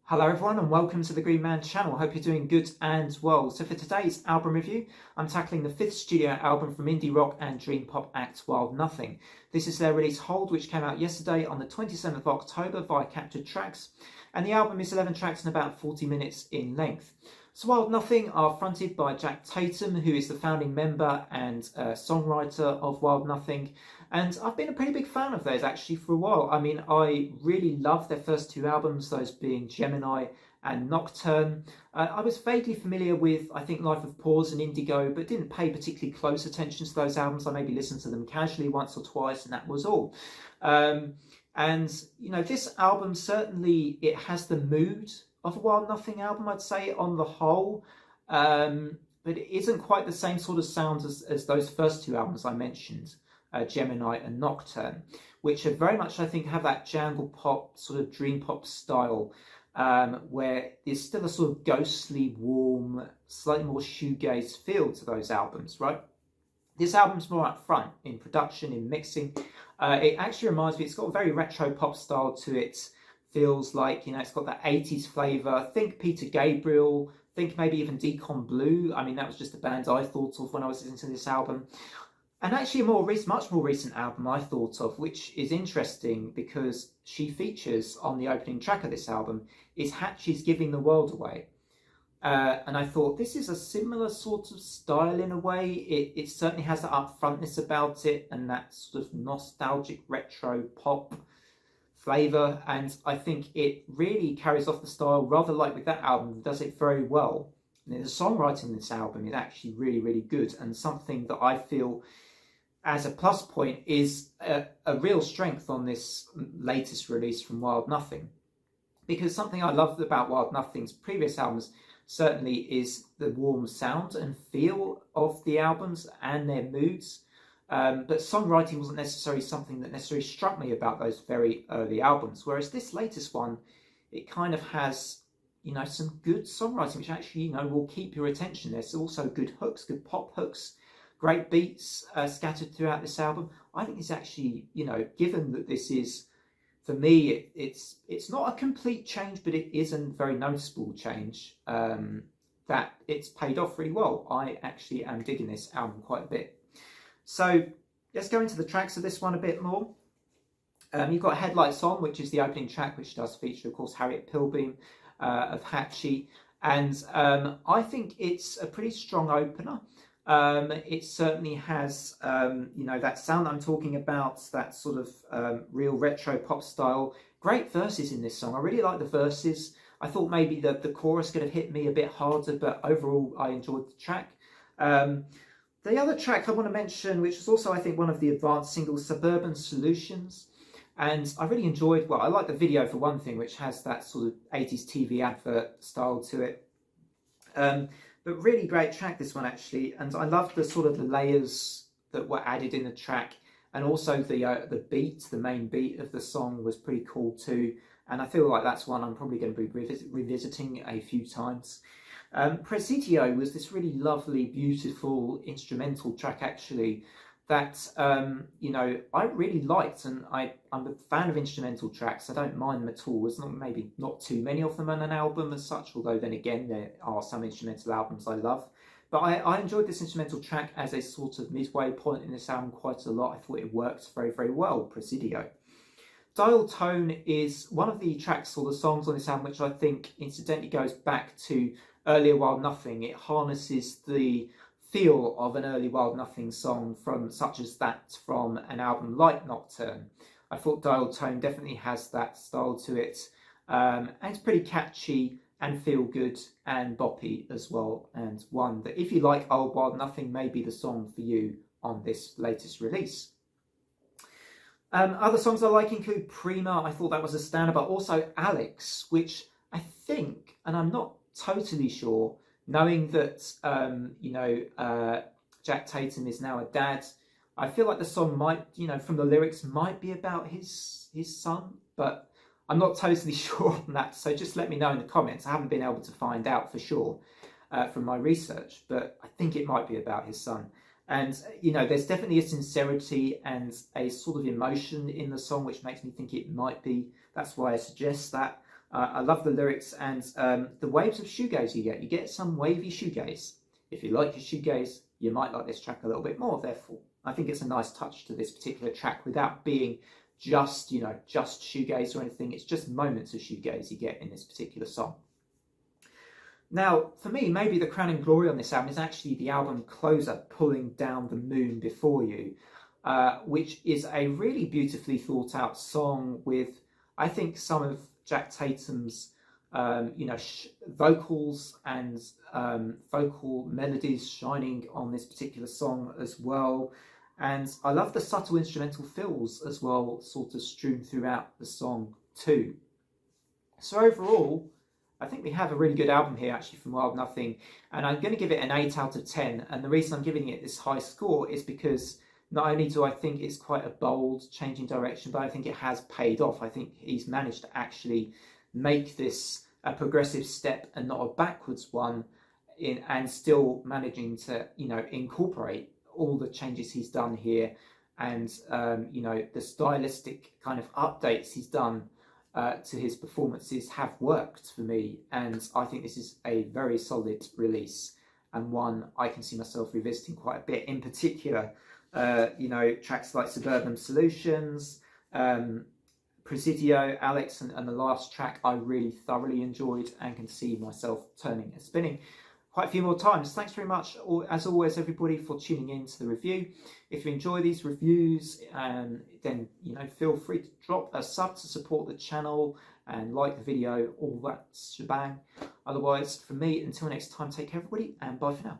Hello everyone and welcome to the Green Man channel. Hope you're doing good and well. So for today's album review, I'm tackling the fifth studio album from indie rock and Dreampop act Wild Nothing. This is their release Hold, which came out yesterday on the 27th of October via Captured Tracks, and the album is 11 tracks and about 40 minutes in length. So Wild Nothing are fronted by Jack Tatum, who is the founding member and songwriter of Wild Nothing, and I've been a pretty big fan of theirs actually for a while. I mean, I really love their first two albums, those being Gemini and Nocturne. I was vaguely familiar with, I think, Life of Pause and Indigo, but didn't pay particularly close attention to those albums. I maybe listened to them casually once or twice, and that was all. And, you know, this album certainly, it has the mood of a Wild Nothing album, I'd say, on the whole. But it isn't quite the same sort of sound as those first two albums I mentioned. Gemini and Nocturne, which are very much, I think, have that jangle pop, sort of dream pop style, where there's still a sort of ghostly, warm, slightly more shoegaze feel to those albums, right? This album's more up front in production, in mixing. It actually reminds me, it's got a very retro pop style to it. Feels like, you know, it's got that 80s flavour. Think Peter Gabriel, think maybe even Deacon Blue. I mean, that was just a band I thought of when I was listening to this album. And actually a much more recent album I thought of, which is interesting because she features on the opening track of this album, is Hatchie's Giving the World Away. And I thought this is a similar sort of style in a way. It certainly has that upfrontness about it and that sort of nostalgic retro pop flavour. And I think it really carries off the style, rather like with that album, does it very well. And the songwriting in this album is actually really, really good, and something that I feel as a plus point is a real strength on this latest release from Wild Nothing. Because something I loved about Wild Nothing's previous albums certainly is the warm sound and feel of the albums and their moods. But songwriting wasn't necessarily something that necessarily struck me about those very early albums. Whereas this latest one, it kind of has, you know, some good songwriting, which actually, you know, will keep your attention. There's also good hooks, good pop hooks, great beats scattered throughout this album. I think it's actually, you know, given that this is, for me, it's not a complete change, but it is a very noticeable change, that it's paid off really well. I actually am digging this album quite a bit. So let's go into the tracks of this one a bit more. You've got Headlights On, which is the opening track, which does feature, of course, Harriet Pilbeam of Hatchie. And I think it's a pretty strong opener. It certainly has, you know, that sound I'm talking about, that sort of real retro pop style. Great verses in this song. I really like the verses. I thought maybe the chorus could have hit me a bit harder, but overall I enjoyed the track. The other track I want to mention, which is also, I think, one of the advanced singles, Suburban Solutions. And I really enjoyed, well, I like the video for one thing, which has that sort of 80s TV advert style to it. But really great track, this one, actually. And I loved the sort of the layers that were added in the track. And also the beat, the main beat of the song was pretty cool too. And I feel like that's one I'm probably going to be revisiting a few times. Presidio was this really lovely, beautiful instrumental track, actually, that, you know, I really liked. And I'm a fan of instrumental tracks. I don't mind them at all. There's maybe not too many of them on an album as such, although then again, there are some instrumental albums I love. But I enjoyed this instrumental track as a sort of midway point in this album quite a lot. I thought it worked very, very well, Presidio. Dial Tone is one of the tracks or the songs on this album which I think incidentally goes back to earlier Wild Nothing. It harnesses the feel of an early Wild Nothing song such as that from an album like Nocturne. I thought Dial Tone definitely has that style to it, and it's pretty catchy and feel good and boppy as well, and one that if you like old Wild Nothing may be the song for you on this latest release. Other songs I like include Prima. I thought that was a standard, but also Alex, which I think, and I'm not totally sure, knowing that, you know, Jack Tatum is now a dad, I feel like the song might, you know, from the lyrics, might be about his son, but I'm not totally sure on that. So just let me know in the comments. I haven't been able to find out for sure from my research, but I think it might be about his son. And, you know, there's definitely a sincerity and a sort of emotion in the song, which makes me think it might be. That's why I suggest that. I love the lyrics and the waves of shoegaze you get. You get some wavy shoegaze. If you like your shoegaze, you might like this track a little bit more, therefore. I think it's a nice touch to this particular track without being just, just shoegaze or anything. It's just moments of shoegaze you get in this particular song. Now, for me, maybe the crowning glory on this album is actually the album closer, Pulling Down the Moon Before You, which is a really beautifully thought out song with, I think, some of Jack Tatum's, vocals and vocal melodies shining on this particular song as well. And I love the subtle instrumental fills as well, sort of strewn throughout the song too. So overall, I think we have a really good album here actually from Wild Nothing, and I'm going to give it an 8 out of 10. And the reason I'm giving it this high score is because not only do I think it's quite a bold change in direction, but I think it has paid off. I think he's managed to actually make this a progressive step and not a backwards one, and still managing to, incorporate all the changes he's done here, and the stylistic kind of updates he's done to his performances have worked for me, and I think this is a very solid release and one I can see myself revisiting quite a bit. In particular, tracks like Suburban Solutions, Presidio, Alex, and the last track I really thoroughly enjoyed and can see myself turning and spinning quite a few more times. Thanks very much, as always, everybody, for tuning in to the review. If you enjoy these reviews, then feel free to drop a sub to support the channel and like the video, all that shebang. Otherwise, from me, until next time, take care, everybody, and bye for now.